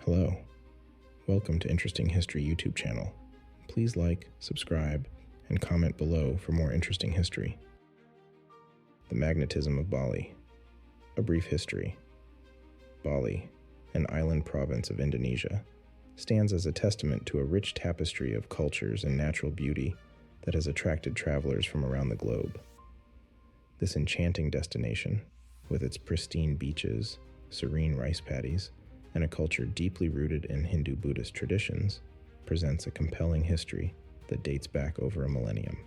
Hello. Welcome to Interesting History YouTube channel. Please like, subscribe, and comment below for more interesting history. The magnetism of Bali. A brief history. Bali, an island province of Indonesia, stands as a testament to a rich tapestry of cultures and natural beauty that has attracted travelers from around the globe. This enchanting destination, with its pristine beaches, serene rice paddies, and a culture deeply rooted in Hindu-Buddhist traditions, presents a compelling history that dates back over a millennium.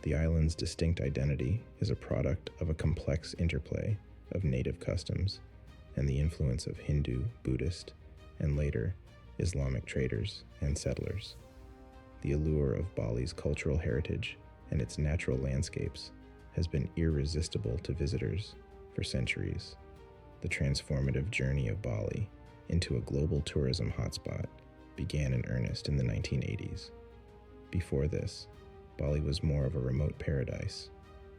The island's distinct identity is a product of a complex interplay of native customs and the influence of Hindu, Buddhist, and later Islamic traders and settlers. The allure of Bali's cultural heritage and its natural landscapes has been irresistible to visitors for centuries. The transformative journey of Bali into a global tourism hotspot began in earnest in the 1980s. Before this, Bali was more of a remote paradise,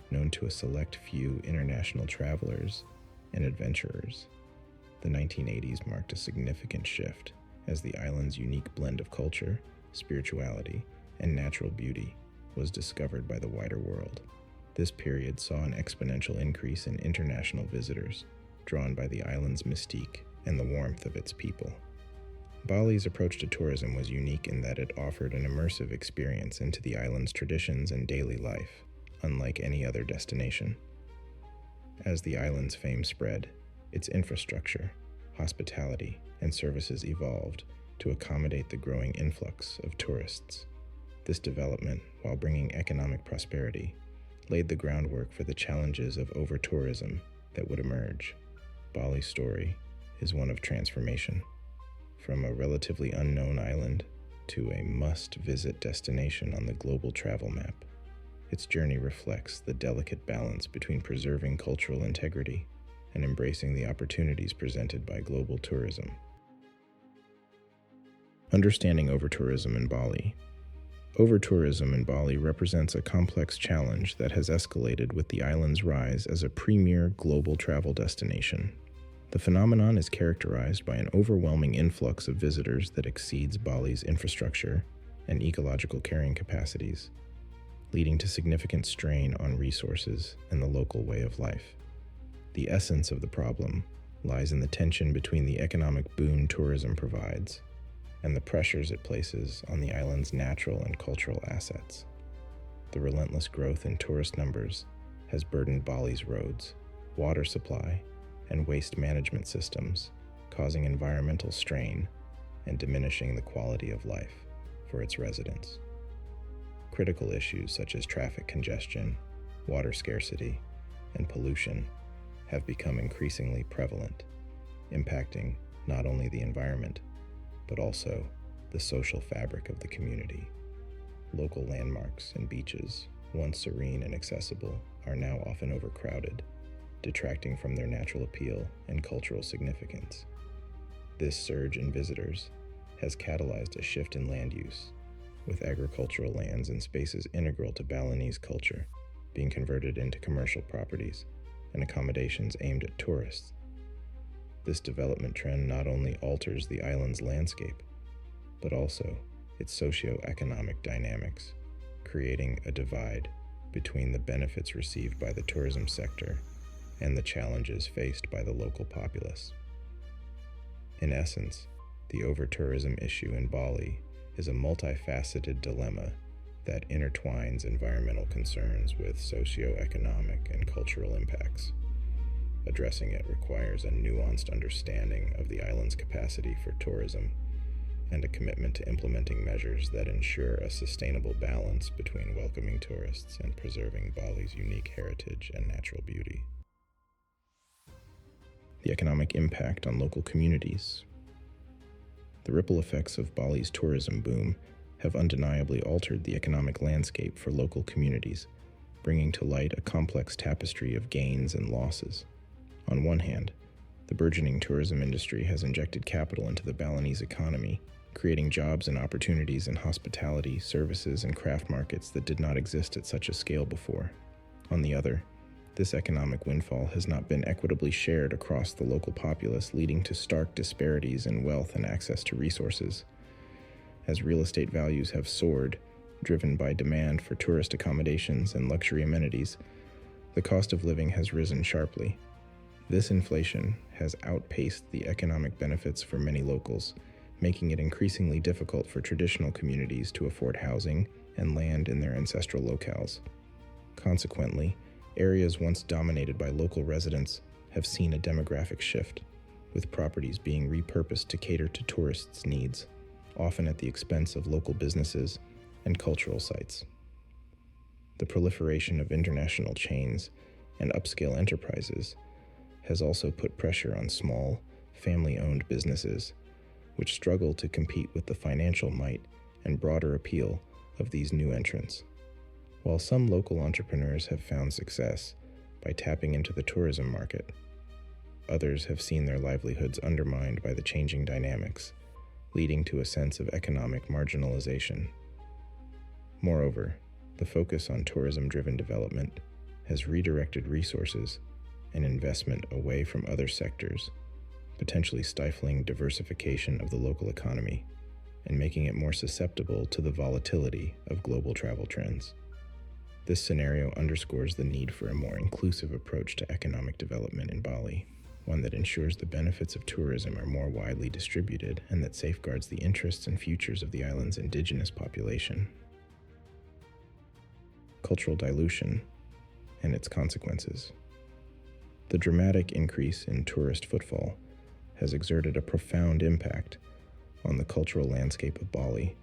known to a select few international travelers and adventurers. The 1980s marked a significant shift as the island's unique blend of culture, spirituality, and natural beauty was discovered by the wider world. This period saw an exponential increase in international visitors, drawn by the island's mystique and the warmth of its people. Bali's approach to tourism was unique in that it offered an immersive experience into the island's traditions and daily life, unlike any other destination. As the island's fame spread, its infrastructure, hospitality, and services evolved to accommodate the growing influx of tourists. This development, while bringing economic prosperity, laid the groundwork for the challenges of overtourism that would emerge. Bali's story is one of transformation. From a relatively unknown island to a must-visit destination on the global travel map, its journey reflects the delicate balance between preserving cultural integrity and embracing the opportunities presented by global tourism. Understanding overtourism in Bali. Overtourism in Bali represents a complex challenge that has escalated with the island's rise as a premier global travel destination. The phenomenon is characterized by an overwhelming influx of visitors that exceeds Bali's infrastructure and ecological carrying capacities, leading to significant strain on resources and the local way of life. The essence of the problem lies in the tension between the economic boon tourism provides and the pressures it places on the island's natural and cultural assets. The relentless growth in tourist numbers has burdened Bali's roads, water supply, and waste management systems, causing environmental strain and diminishing the quality of life for its residents. Critical issues such as traffic congestion, water scarcity, and pollution have become increasingly prevalent, impacting not only the environment, but also the social fabric of the community. Local landmarks and beaches, once serene and accessible, are now often overcrowded, detracting from their natural appeal and cultural significance. This surge in visitors has catalyzed a shift in land use, with agricultural lands and spaces integral to Balinese culture being converted into commercial properties and accommodations aimed at tourists. This development trend not only alters the island's landscape, but also its socio-economic dynamics, creating a divide between the benefits received by the tourism sector and the challenges faced by the local populace. In essence, the overtourism issue in Bali is a multifaceted dilemma that intertwines environmental concerns with socio-economic and cultural impacts. Addressing it requires a nuanced understanding of the island's capacity for tourism and a commitment to implementing measures that ensure a sustainable balance between welcoming tourists and preserving Bali's unique heritage and natural beauty. The economic impact on local communities. The ripple effects of Bali's tourism boom have undeniably altered the economic landscape for local communities, bringing to light a complex tapestry of gains and losses. On one hand, the burgeoning tourism industry has injected capital into the Balinese economy, creating jobs and opportunities in hospitality, services, and craft markets that did not exist at such a scale before. On the other, This economic windfall has not been equitably shared across the local populace, leading to stark disparities in wealth and access to resources. As real estate values have soared, driven by demand for tourist accommodations and luxury amenities, the cost of living has risen sharply. This inflation has outpaced the economic benefits for many locals, making it increasingly difficult for traditional communities to afford housing and land in their ancestral locales. Consequently, areas once dominated by local residents have seen a demographic shift, with properties being repurposed to cater to tourists' needs, often at the expense of local businesses and cultural sites. The proliferation of international chains and upscale enterprises has also put pressure on small, family-owned businesses, which struggle to compete with the financial might and broader appeal of these new entrants. While some local entrepreneurs have found success by tapping into the tourism market, others have seen their livelihoods undermined by the changing dynamics, leading to a sense of economic marginalization. Moreover, the focus on tourism-driven development has redirected resources and investment away from other sectors, potentially stifling diversification of the local economy and making it more susceptible to the volatility of global travel trends. This scenario underscores the need for a more inclusive approach to economic development in Bali, one that ensures the benefits of tourism are more widely distributed and that safeguards the interests and futures of the island's indigenous population. Cultural dilution and its consequences. The dramatic increase in tourist footfall has exerted a profound impact on the cultural landscape of Bali,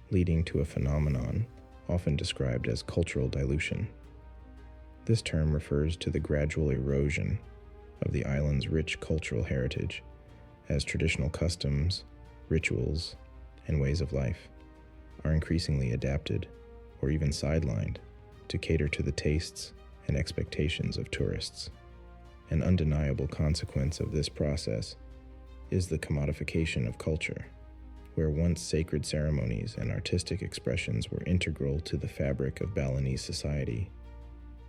leading to a phenomenon often described as cultural dilution. This term refers to the gradual erosion of the island's rich cultural heritage as traditional customs, rituals, and ways of life are increasingly adapted or even sidelined to cater to the tastes and expectations of tourists. An undeniable consequence of this process is the commodification of culture, where once sacred ceremonies and artistic expressions were integral to the fabric of Balinese society,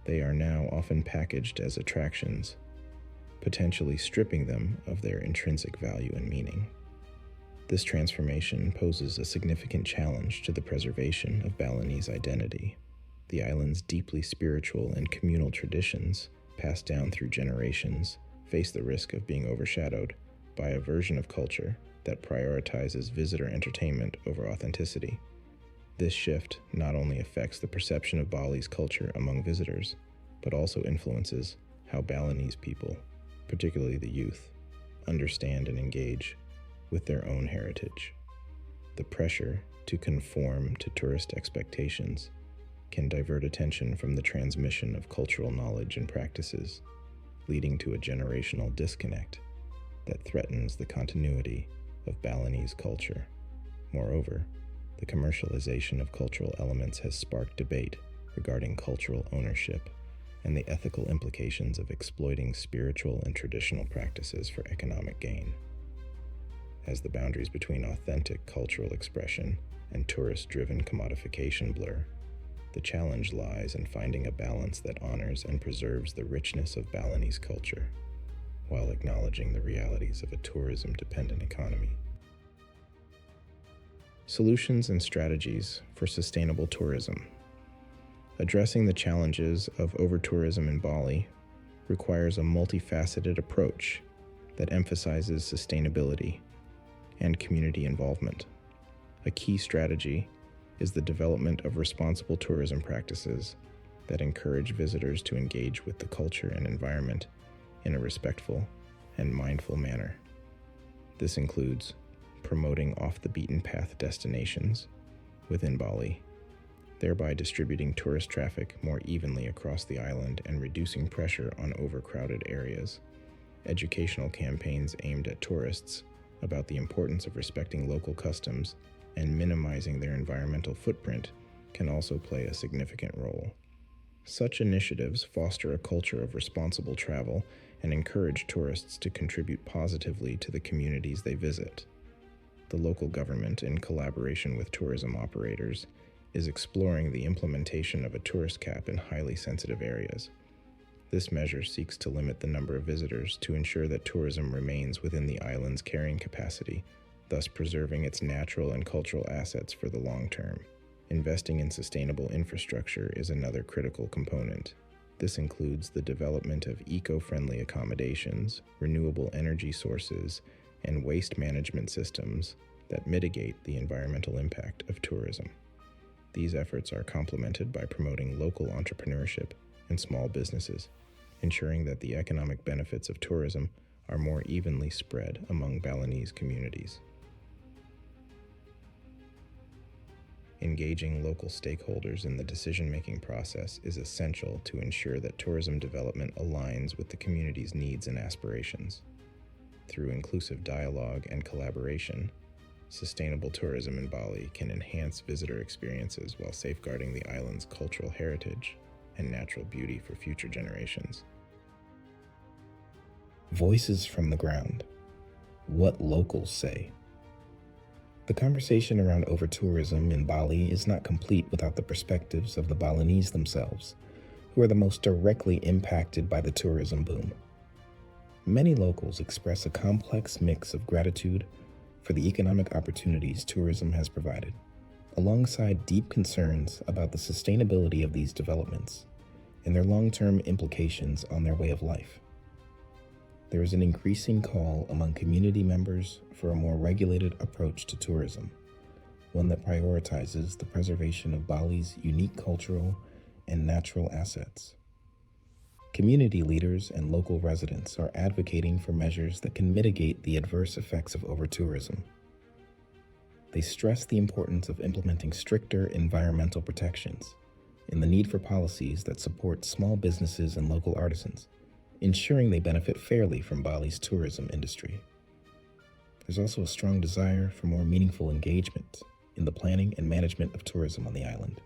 they are now often packaged as attractions, potentially stripping them of their intrinsic value and meaning. This transformation poses a significant challenge to the preservation of Balinese identity. The island's deeply spiritual and communal traditions, passed down through generations, face the risk of being overshadowed by a version of culture that prioritizes visitor entertainment over authenticity. This shift not only affects the perception of Bali's culture among visitors, but also influences how Balinese people, particularly the youth, understand and engage with their own heritage. The pressure to conform to tourist expectations can divert attention from the transmission of cultural knowledge and practices, leading to a generational disconnect that threatens the continuity of Balinese culture. Moreover, the commercialization of cultural elements has sparked debate regarding cultural ownership and the ethical implications of exploiting spiritual and traditional practices for economic gain. As the boundaries between authentic cultural expression and tourist-driven commodification blur, the challenge lies in finding a balance that honors and preserves the richness of Balinese culture, while acknowledging the realities of a tourism-dependent economy. Solutions and strategies for sustainable tourism. Addressing the challenges of overtourism in Bali requires a multifaceted approach that emphasizes sustainability and community involvement. A key strategy is the development of responsible tourism practices that encourage visitors to engage with the culture and environment in a respectful and mindful manner. This includes promoting off-the-beaten-path destinations within Bali, thereby distributing tourist traffic more evenly across the island and reducing pressure on overcrowded areas. Educational campaigns aimed at tourists about the importance of respecting local customs and minimizing their environmental footprint can also play a significant role. Such initiatives foster a culture of responsible travel and encourage tourists to contribute positively to the communities they visit. The local government, in collaboration with tourism operators, is exploring the implementation of a tourist cap in highly sensitive areas. This measure seeks to limit the number of visitors to ensure that tourism remains within the island's carrying capacity, thus preserving its natural and cultural assets for the long term. Investing in sustainable infrastructure is another critical component. This includes the development of eco-friendly accommodations, renewable energy sources, and waste management systems that mitigate the environmental impact of tourism. These efforts are complemented by promoting local entrepreneurship and small businesses, ensuring that the economic benefits of tourism are more evenly spread among Balinese communities. Engaging local stakeholders in the decision-making process is essential to ensure that tourism development aligns with the community's needs and aspirations. Through inclusive dialogue and collaboration, sustainable tourism in Bali can enhance visitor experiences while safeguarding the island's cultural heritage and natural beauty for future generations. Voices from the ground. What locals say. The conversation around overtourism in Bali is not complete without the perspectives of the Balinese themselves, who are the most directly impacted by the tourism boom. Many locals express a complex mix of gratitude for the economic opportunities tourism has provided, alongside deep concerns about the sustainability of these developments and their long-term implications on their way of life. There is an increasing call among community members for a more regulated approach to tourism, one that prioritizes the preservation of Bali's unique cultural and natural assets. Community leaders and local residents are advocating for measures that can mitigate the adverse effects of overtourism. They stress the importance of implementing stricter environmental protections and the need for policies that support small businesses and local artisans, ensuring they benefit fairly from Bali's tourism industry. There's also a strong desire for more meaningful engagement in the planning and management of tourism on the island,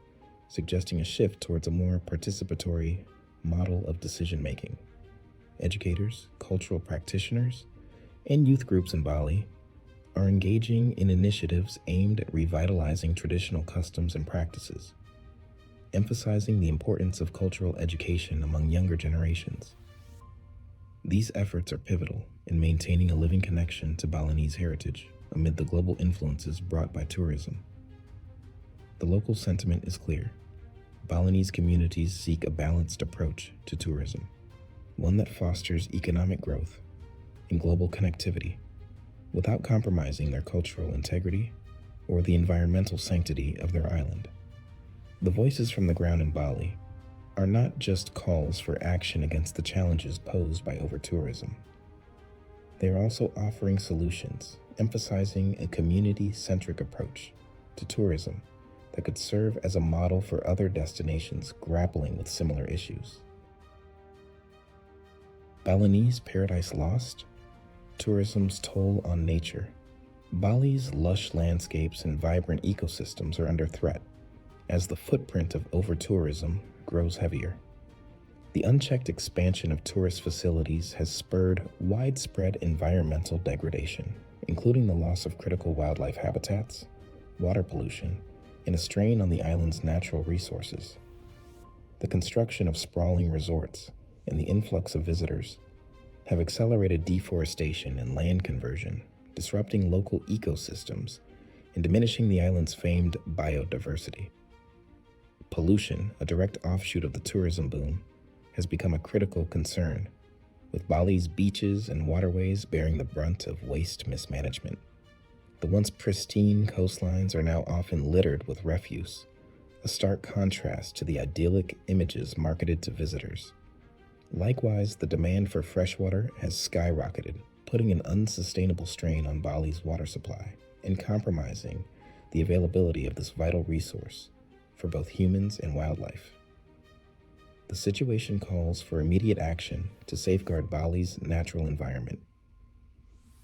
suggesting a shift towards a more participatory model of decision-making. Educators, cultural practitioners, and youth groups in Bali are engaging in initiatives aimed at revitalizing traditional customs and practices, emphasizing the importance of cultural education among younger generations. These efforts are pivotal in maintaining a living connection to Balinese heritage amid the global influences brought by tourism. The local sentiment is clear. Balinese communities seek a balanced approach to tourism, one that fosters economic growth and global connectivity without compromising their cultural integrity or the environmental sanctity of their island. The voices from the ground in Bali are not just calls for action against the challenges posed by overtourism. They are also offering solutions, emphasizing a community-centric approach to tourism that could serve as a model for other destinations grappling with similar issues. Balinese Paradise Lost? Tourism's toll on nature. Bali's lush landscapes and vibrant ecosystems are under threat as the footprint of overtourism grows heavier. The unchecked expansion of tourist facilities has spurred widespread environmental degradation, including the loss of critical wildlife habitats, water pollution, and a strain on the island's natural resources. The construction of sprawling resorts and the influx of visitors have accelerated deforestation and land conversion, disrupting local ecosystems and diminishing the island's famed biodiversity. Pollution, a direct offshoot of the tourism boom, has become a critical concern, with Bali's beaches and waterways bearing the brunt of waste mismanagement. The once pristine coastlines are now often littered with refuse, a stark contrast to the idyllic images marketed to visitors. Likewise, the demand for freshwater has skyrocketed, putting an unsustainable strain on Bali's water supply and compromising the availability of this vital resource for both humans and wildlife. The situation calls for immediate action to safeguard Bali's natural environment.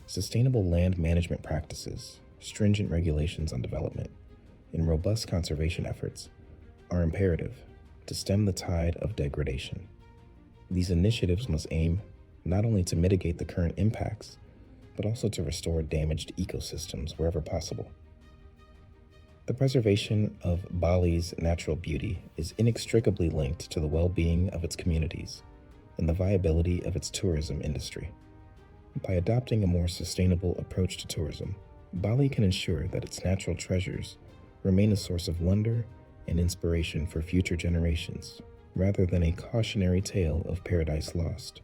Sustainable land management practices, stringent regulations on development, and robust conservation efforts are imperative to stem the tide of degradation. These initiatives must aim not only to mitigate the current impacts, but also to restore damaged ecosystems wherever possible. The preservation of Bali's natural beauty is inextricably linked to the well-being of its communities. and the viability of its tourism industry. By adopting a more sustainable approach to tourism, Bali can ensure that its natural treasures remain a source of wonder and inspiration for future generations, rather than a cautionary tale of paradise lost.